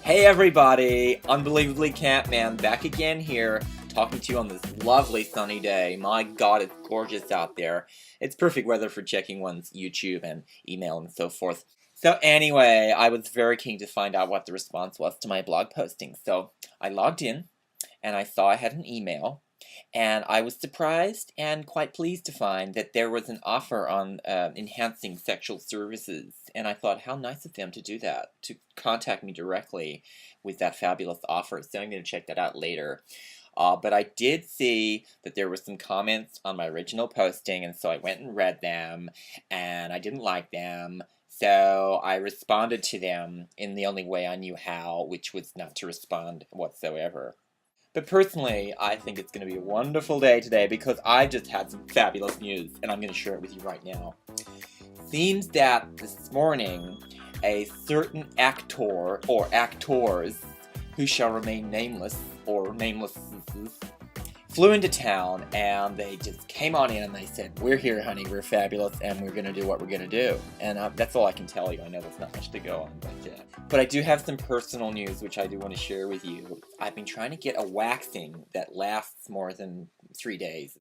Hey everybody! Unbelievably Camp Man back again here, talking to you on this lovely sunny day. My god, it's gorgeous out there. It's perfect weather for checking one's YouTube and email and so forth. So anyway, I was very keen to find out what the response was to my blog posting. So I logged in, and I saw I had an email, and I was surprised and quite pleased to find that there was an offer on enhancing sexual services, and I thought, how nice of them to do that, to contact me directly with that fabulous offer, so I'm going to check that out later. But I did see that there were some comments on my original posting, and so I went and read them, and I didn't like them, so I responded to them in the only way I knew how, which was not to respond whatsoever. But personally, I think it's going to be a wonderful day today because I just had some fabulous news, and I'm going to share it with you right now. Seems that this morning, a certain actor or actors who shall remain nameless or nameless flew into town, and they just came on in and they said, "We're here, honey, we're fabulous, and we're going to do what we're going to do." And that's all I can tell you. I know there's not much to go on, but I do have some personal news which I do want to share with you. I've been trying to get a waxing that lasts more than 3 days.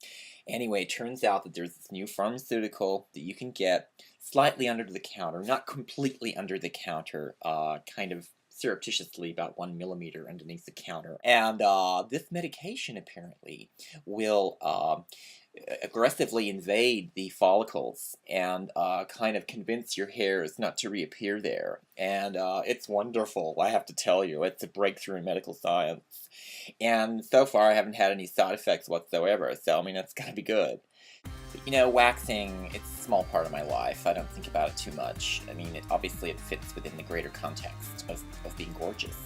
Anyway, it turns out that there's this new pharmaceutical that you can get slightly under the counter, not completely under the counter, kind of surreptitiously about 1 millimeter underneath the counter. And this medication apparently will aggressively invade the follicles and kind of convince your hairs not to reappear there. And it's wonderful, I have to tell you. It's a breakthrough in medical science. And so far I haven't had any side effects whatsoever, so I mean, that's gotta be good. But, you know, waxing, it's a small part of my life. I don't think about it too much. I mean, obviously it fits within the greater context of being gorgeous.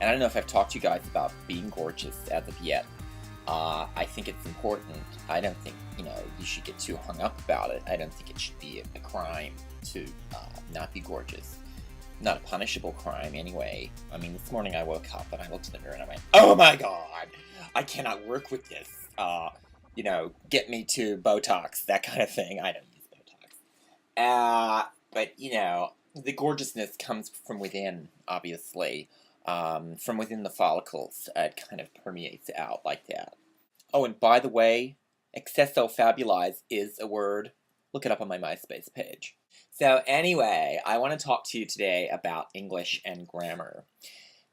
And I don't know if I've talked to you guys about being gorgeous as of yet. I think it's important. I don't think, you should get too hung up about it. I don't think it should be a crime to not be gorgeous. Not a punishable crime, anyway. I mean, this morning I woke up and I looked in the mirror and I went, "Oh my god! I cannot work with this. Get me to Botox," that kind of thing. I don't use Botox. But, the gorgeousness comes from within, obviously. From within the follicles. It kind of permeates out like that. Oh, and by the way, excessofabulized is a word. Look it up on my MySpace page. So anyway, I want to talk to you today about English and grammar.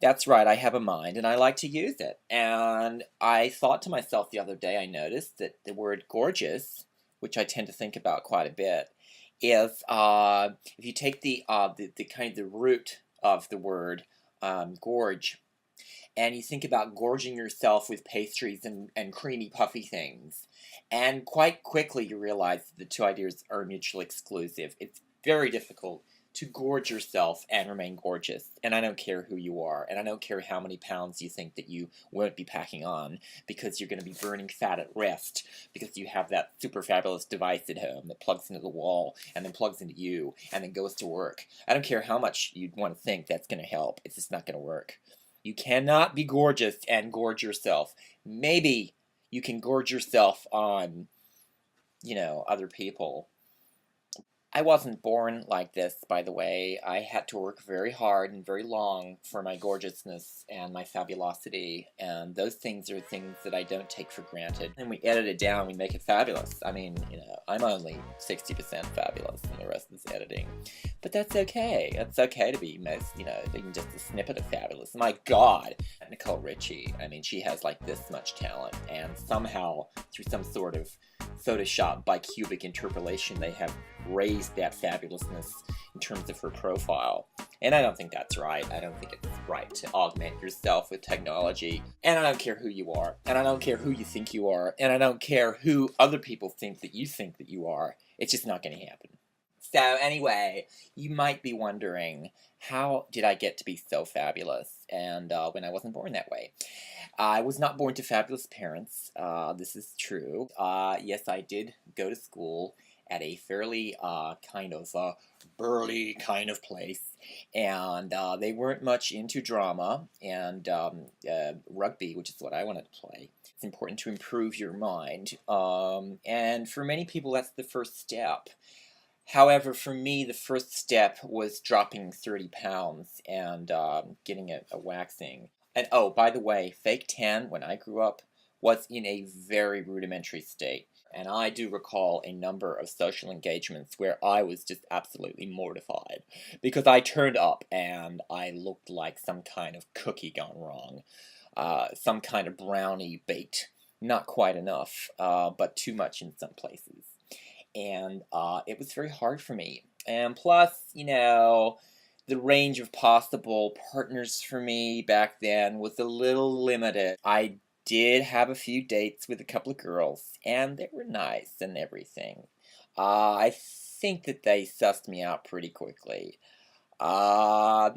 That's right, I have a mind and I like to use it. And I thought to myself the other day, I noticed that the word gorgeous, which I tend to think about quite a bit, is if you take the kind of the root of the word gorge, and you think about gorging yourself with pastries and creamy puffy things, and quite quickly you realize that the two ideas are mutually exclusive. It's very difficult to gorge yourself and remain gorgeous, and I don't care who you are, and I don't care how many pounds you think that you won't be packing on, because you're going to be burning fat at rest, because you have that super fabulous device at home that plugs into the wall, and then plugs into you, and then goes to work. I don't care how much you'd want to think that's going to help, it's just not going to work. You cannot be gorgeous and gorge yourself. Maybe you can gorge yourself on, other people. I wasn't born like this, by the way. I had to work very hard and very long for my gorgeousness and my fabulosity, and those things are things that I don't take for granted. And we edit it down, we make it fabulous. I mean, I'm only 60% fabulous, and the rest is editing. But that's okay. It's okay to be even just a snippet of fabulous. My god! Nicole Richie, I mean, she has like this much talent, and somehow, through some sort of Photoshop bicubic interpolation, they have raised that fabulousness in terms of her profile. And I don't think that's right. I don't think it's right to augment yourself with technology. And I don't care who you are. And I don't care who you think you are. And I don't care who other people think that you are. It's just not going to happen. So anyway, you might be wondering, how did I get to be so fabulous? And when I wasn't born that way. I was not born to fabulous parents. This is true. Yes, I did go to school at a fairly kind of burly kind of place, and they weren't much into drama and rugby, which is what I wanted to play. It's important to improve your mind, and for many people that's the first step. However, for me, the first step was dropping 30 pounds and getting a waxing. And oh, by the way, fake tan, when I grew up, was in a very rudimentary state. And I do recall a number of social engagements where I was just absolutely mortified. Because I turned up and I looked like some kind of cookie gone wrong. Some kind of brownie baked. Not quite enough, but too much in some places. And it was very hard for me. And plus, the range of possible partners for me back then was a little limited. I did have a few dates with a couple of girls, and they were nice and everything. I think that they sussed me out pretty quickly. Uh,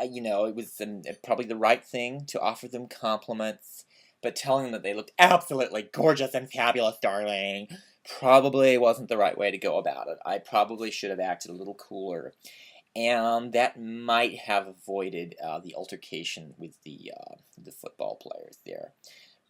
it was probably the right thing to offer them compliments, but telling them that they looked absolutely gorgeous and fabulous, darling, probably wasn't the right way to go about it. I probably should have acted a little cooler, and that might have avoided the altercation with the football players there.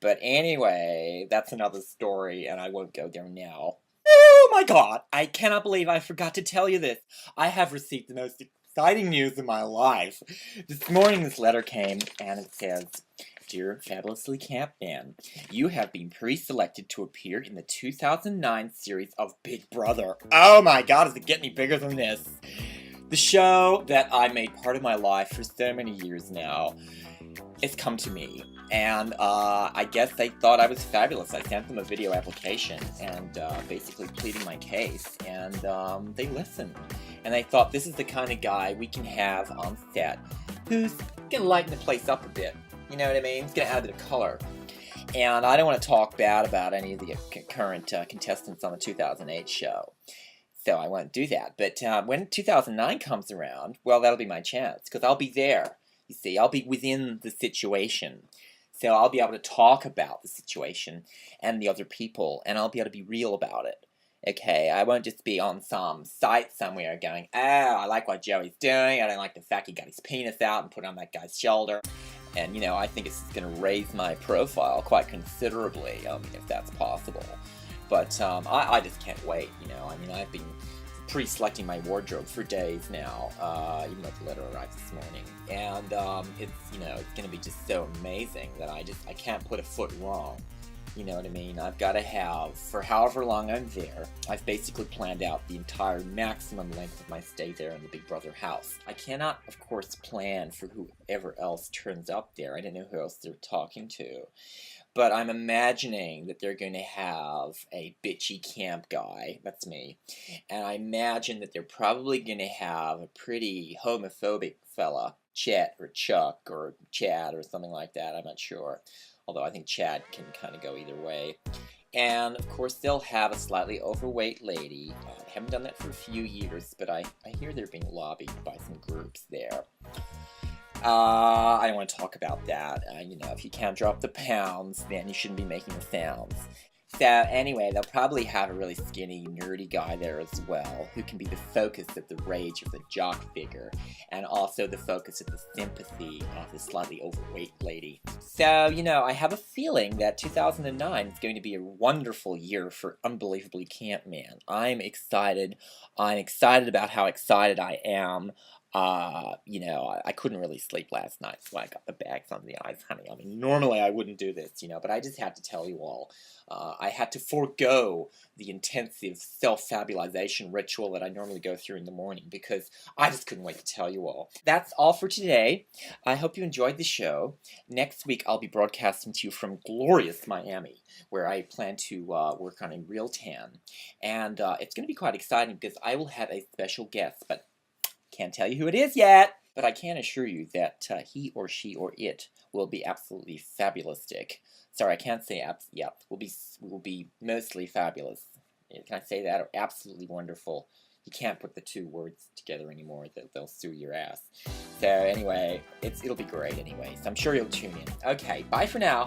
But anyway, that's another story, and I won't go there now. Oh my god, I cannot believe I forgot to tell you this. I have received the most exciting news in my life. This morning this letter came, and it says, Dear Fabulously Camp Man, you have been pre-selected to appear in the 2009 series of Big Brother. Oh my god, is it getting any bigger than this? The show that I made part of my life for so many years now, it's come to me. And I guess they thought I was fabulous. I sent them a video application and basically pleading my case, and they listened. And they thought, this is the kind of guy we can have on set who's gonna lighten the place up a bit. You know what I mean? He's gonna add a bit of color. And I don't want to talk bad about any of the current contestants on the 2008 show. So I won't do that. But when 2009 comes around, well, that'll be my chance, because I'll be there. You see, I'll be within the situation. So I'll be able to talk about the situation and the other people, and I'll be able to be real about it. Okay, I won't just be on some site somewhere going, oh, I like what Joey's doing, I don't like the fact he got his penis out and put it on that guy's shoulder. And, I think it's going to raise my profile quite considerably, if that's possible. But I just can't wait, I've been pre-selecting my wardrobe for days now, even though the letter arrived this morning. And it's going to be just so amazing that I can't put a foot wrong. You know what I mean? I've got to have, for however long I'm there, I've basically planned out the entire maximum length of my stay there in the Big Brother house. I cannot, of course, plan for whoever else turns up there. I don't know who else they're talking to. But I'm imagining that they're going to have a bitchy camp guy, that's me, and I imagine that they're probably going to have a pretty homophobic fella, Chet or Chuck or Chad or something like that, I'm not sure. Although I think Chad can kind of go either way. And, of course, they'll have a slightly overweight lady. I haven't done that for a few years, but I hear they're being lobbied by some groups there. I don't want to talk about that. If you can't drop the pounds, then you shouldn't be making the sounds. So, anyway, they'll probably have a really skinny, nerdy guy there as well, who can be the focus of the rage of the jock figure, and also the focus of the sympathy of the slightly overweight lady. So, I have a feeling that 2009 is going to be a wonderful year for Unbelievably Camp Man. I'm excited. I'm excited about how excited I am. I couldn't really sleep last night, so I got the bags on the eyes, honey. Normally I wouldn't do this, but I just had to tell you all. I had to forego the intensive self-fabulization ritual that I normally go through in the morning because I just couldn't wait to tell you all. That's all for today. I hope you enjoyed the show. Next week I'll be broadcasting to you from glorious Miami, where I plan to work on a real tan. And it's going to be quite exciting because I will have a special guest, but can't tell you who it is yet, but I can assure you that he or she or it will be absolutely fabulistic. Sorry, I can't say will be mostly fabulous. Can I say that? Or absolutely wonderful. You can't put the two words together anymore. They'll sue your ass. So anyway, it'll be great anyway. So I'm sure you'll tune in. Okay, bye for now.